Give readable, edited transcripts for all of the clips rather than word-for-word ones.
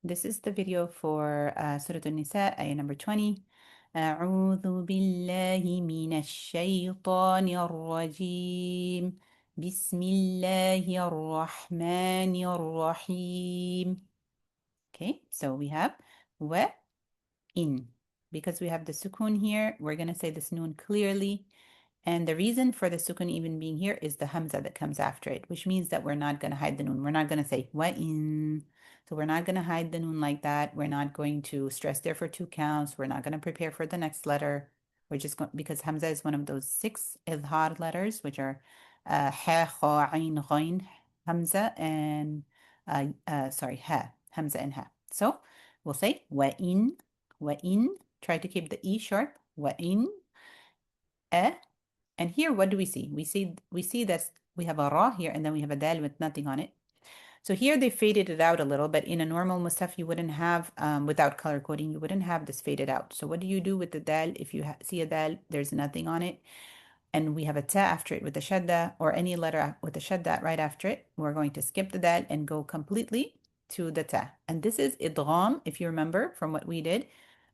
This is the video for Surah Nisaa, ayah number 20. أعوذ بالله من الشيطان الرجيم بسم الله الرحمن الرحيم. Okay, so we have wa in. Because we have the sukun here, we're going to say this noon clearly. And the reason for the sukun even being here is the hamza that comes after it, which means that we're not going to hide the noon. We're not going to say wa in. So we're not going to hide the noon like that. We're not going to stress there for 2 counts. We're not going to prepare for the next letter. We're just going, because hamza is one of those 6 idhar letters, which are ha, kha, ain, ghain, hamza, and ha, hamza and ha. So we'll say wa in, wa in. Try to keep the e sharp. Wa in, a. And here, what do we see? We see that we have a ra here, and then we have a dal with nothing on it. So here they faded it out a little, but in a normal mushaf, you wouldn't have, without color coding, you wouldn't have this faded out. So what do you do with the dal? If you see a dal, there's nothing on it, and we have a ta after it with the shadda, or any letter with the shadda right after it, we're going to skip the dal and go completely to the ta. And this is idgham, if you remember from what we did.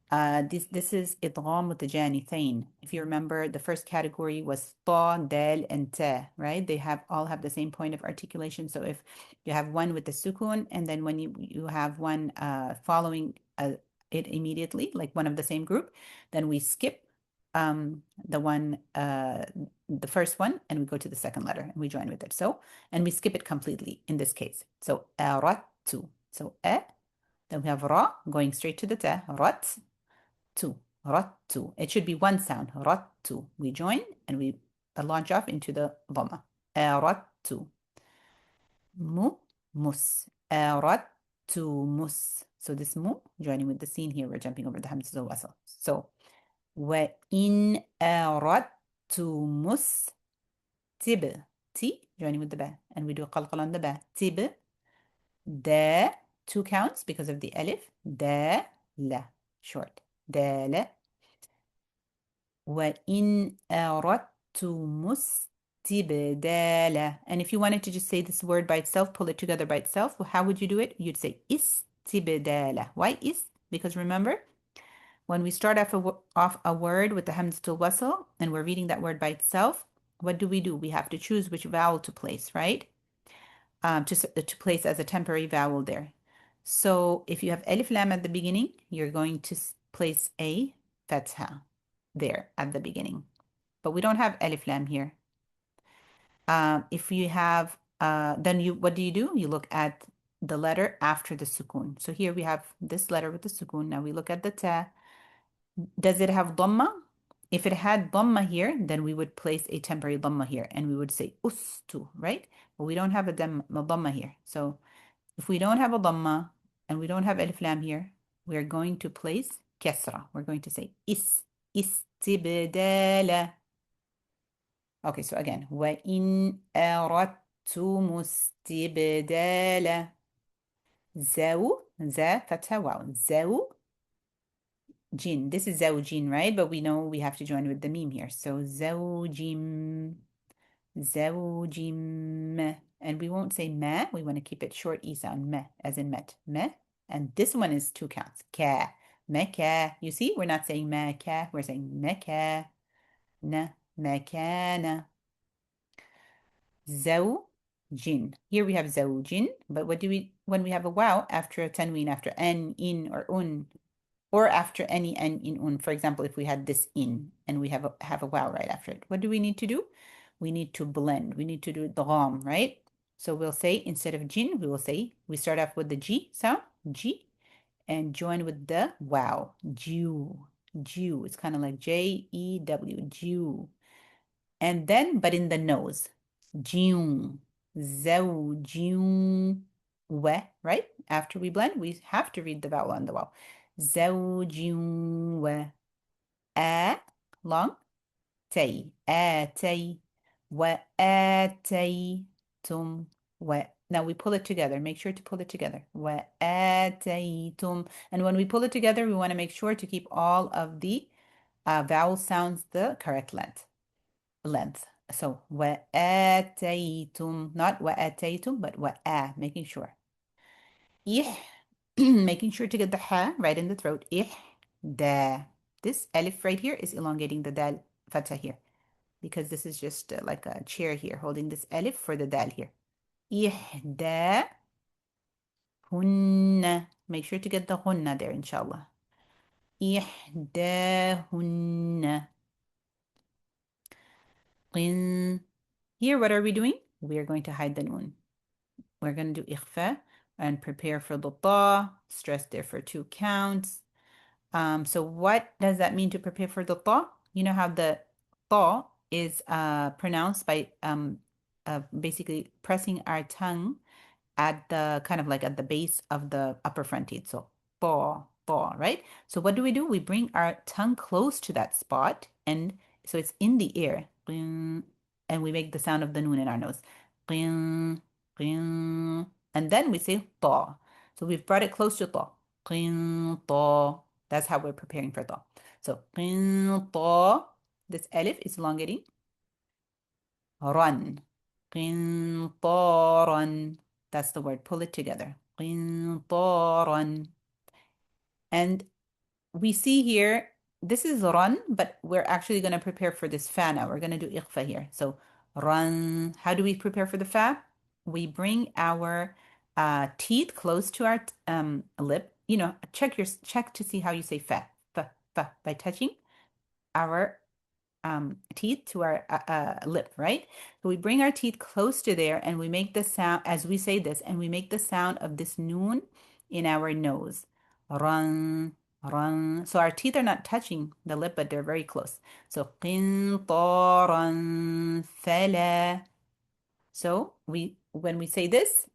This is idgham with the janithain. If you remember, the first category was ta, dal, and ta, right? They all have the same point of articulation. So if you have one with the sukun, and then when you have one following it immediately, like one of the same group, then we skip the first one, and we go to the second letter, and we join with it. So, and we skip it completely in this case. So aratu. So then we have ra going straight to the ta, rat. Rattu. It should be one sound. Rattu. We join and we launch off into the dhamma. Rattu. Mu, mus. Rattu, mus. So this mu, joining with the scene here, we're jumping over the hamza wasl. So, wa in aradtu mus tib. T, joining with the ba. And we do a qalqal on the ba. Tib. Da, 2 counts because of the alif. Da, la. Short. Da, la. وَإِنْ أَرَدْتُمُ اسْتِبْدَالَ. And if you wanted to just say this word by itself, pull it together by itself, well, how would you do it? You'd say istibdala. Why is? Because remember, when we start off a word with the hamzatul wasl and we're reading that word by itself, what do? We have to choose which vowel to place, right? To place as a temporary vowel there. So if you have alif lam at the beginning, you're going to place a fatha there at the beginning. But we don't have alif lam here. If you have, then what do? You look at the letter after the sukun. So here we have this letter with the sukun. Now we look at the ta. Does it have dhamma? If it had dhamma here, then we would place a temporary dhamma here, and we would say ustu, right? But we don't have a dhamma here. So if we don't have a dhamma and we don't have alif lam here, we are going to place kesra. We're going to say istibdala. Okay, so again, وَإِنْ أَرَدْتُمُ اسْتِبْدَالَ زَوْ, za, fatha, wow, زَوْ, jin. This is زَوْجٍ, right? But we know we have to join with the meme here. So زَوْجٍ, زَوْجٍ. And we won't say ma. We want to keep it short E sound, me, as in met, me. And this one is 2 counts, ka, meka. You see, we're not saying ma, ka. We're saying meka, na, mekana. Zawjin. Here we have zawjin, but what do when we have a wow after a tanween, after an, in, or un, or after any an, in, un? For example, if we had this in and we have a wow right after it, what do we need to do? We need to blend. We need to do dgham, right? So we'll say, instead of jin, we start off with the G sound, G, and join with the wow, Jew, Jew. It's kind of like Jew, Jew. And then, but in the nose, Jew, Zawjun, we, right? After we blend, we have to read the vowel on the vowel. Zawjun, we, a, long, tay, atay, wa ataytum, wa. Now we pull it together. Make sure to pull it together. Wa ataytum. And when we pull it together, we want to make sure to keep all of the vowel sounds the correct length. So وآتيتم, not وآتيتم, but وآ, making sure. making sure to get the ha right in the throat. Da. This alif right here is elongating the dal fatha here because this is just like a chair here holding this alif for the dal here. إحدى hunna. Make sure to get the hunna there, inshallah. إحداهن. قن. Here, what are we doing? We are going to hide the noon. We're going to do ikhfa and prepare for the ta. Stress there for 2 counts. So what does that mean to prepare for the ta? You know how the ta is pronounced by basically pressing our tongue at the kind of like at the base of the upper front teeth. So ba, right? So what do? We bring our tongue close to that spot, and so it's in the air. And we make the sound of the noon in our nose. And then we say ta. So we've brought it close to ta. Ta. That's how we're preparing for ta. So ta. This alif is elongating. Run. قنطارا. That's the word. Pull it together. قنطارا. And we see here, this is run, but we're actually going to prepare for this fa now. We're going to do ikhfa here. So run. How do we prepare for the fa? We bring our teeth close to our lip. You know, check to see how you say fa, fa, by touching our teeth to our lip, right? So we bring our teeth close to there and we make the sound, as we say this, and we make the sound of this noon in our nose. Run, run. So our teeth are not touching the lip, but they're very close. So قنطارا فلا. So when we say this,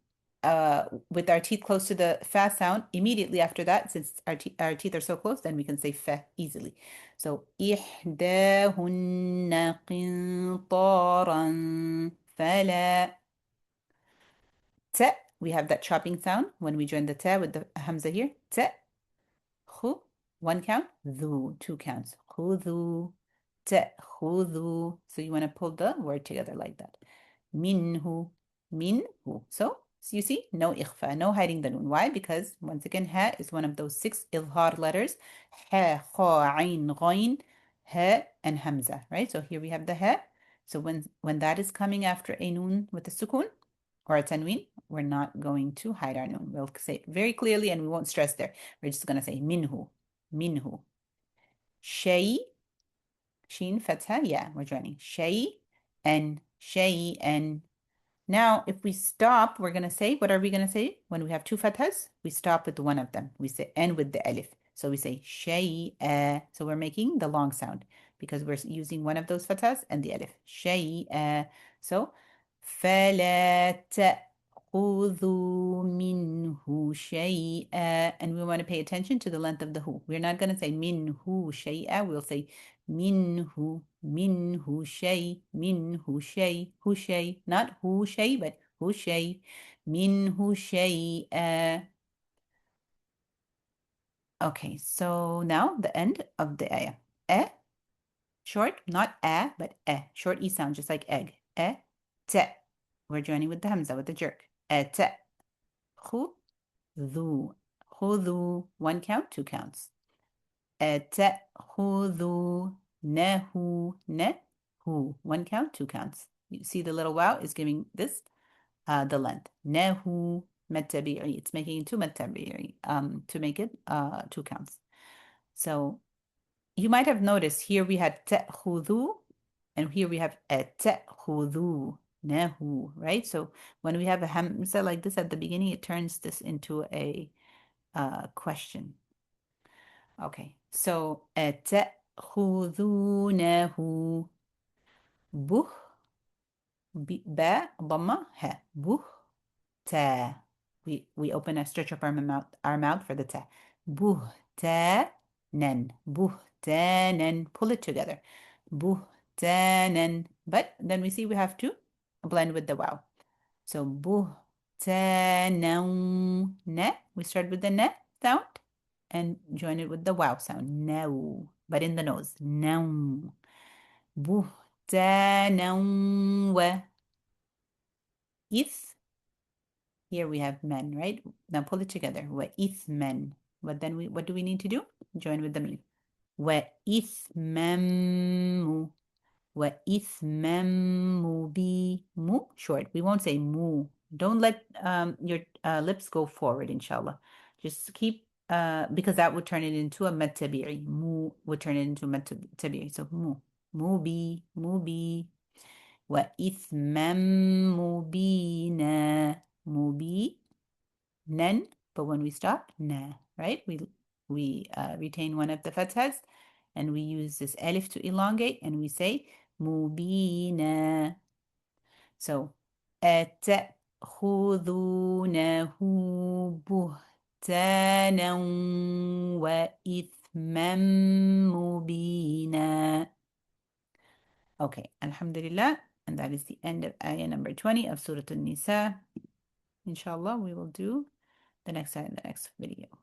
with our teeth close to the fa sound, immediately after that, since our teeth are so close, then we can say fa easily. So إحداهن قنطارا فلا. Ta, we have that chopping sound when we join the ta with the hamza here. Ta, khu, 1 count, dhu, 2 counts. Khudhu, ta'khudhu. So you want to pull the word together like that. Minhu, minhu. So you see, no ikhfa, no hiding the noon. Why? Because once again, ha is one of those 6 izhar letters. Ha, kha, ain, ghain, ha, and hamza, right? So here we have the ha. So when that is coming after a noon with a sukun or a tanween, we're not going to hide our noon. We'll say it very clearly and we won't stress there. We're just going to say minhu, minhu. Shay, sheen, fatha, yeah, we're joining. Shay and shay and. Now, if we stop, we're going to say, what are we going to say? When we have 2 fathas, we stop with one of them. We say, and with the alif. So we say, shay'a. So we're making the long sound because we're using one of those fathas and the alif. Shay'a. So, فَلَا تَأْخُذُوا مِنْهُ شَيْئًا. And we want to pay attention to the length of the hu. We're not going to say, minhu shay'a. We'll say, minhu shay, hu shay, not hu shay, but hu shay, minhu shay. Okay, so now the end of the ayah. Short, not but short e sound, just like egg. Te. We're joining with the hamza, with the jerk. Te. Khudhu. Khudhu. 1 count, 2 counts. تأخذونه 1 count, 2 counts. You see the little wow is giving this the length. نهو متبعي. It's making it 2 متبعي to make it 2 counts. So you might have noticed here we had تأخذوا and here we have تأخذوا نهو, right? So when we have a hamza like this at the beginning, it turns this into a question. Okay, so تأخذونه به باء ضمة ها به تا. We open and stretch up our mouth for the ta. بهتانا بهتانا. Pull it together. بهتانا. But then we see we have to blend with the wow. So بهتانا na. We start with the na sound and join it with the wow sound. No, but in the nose. No. بهتانا و Here we have men, right? Now pull it together. وَإِثْمًا. But then what do we need to do? Join with the mim. وَإِثْمًا وَإِثْمًا mu short. We won't say mu. Don't let your lips go forward, inshallah. Just keep because that would turn it into a mad tabi'i. Mu would turn it into a mad tabi'i. So mubi وَإِثْمًا مُبِينًا مُبِينًا, but when we stop, na, right? We retain one of the fathas and we use this alif to elongate and we say مُبِينًا. So أَتَأْخُذُونَهُ بُهْتَانًا وَإِثْمًا مُبِينًا. Okay, Alhamdulillah. And that is the end of ayah number 20 of Surah An-Nisa. Inshallah, we will do the next ayah in the next video.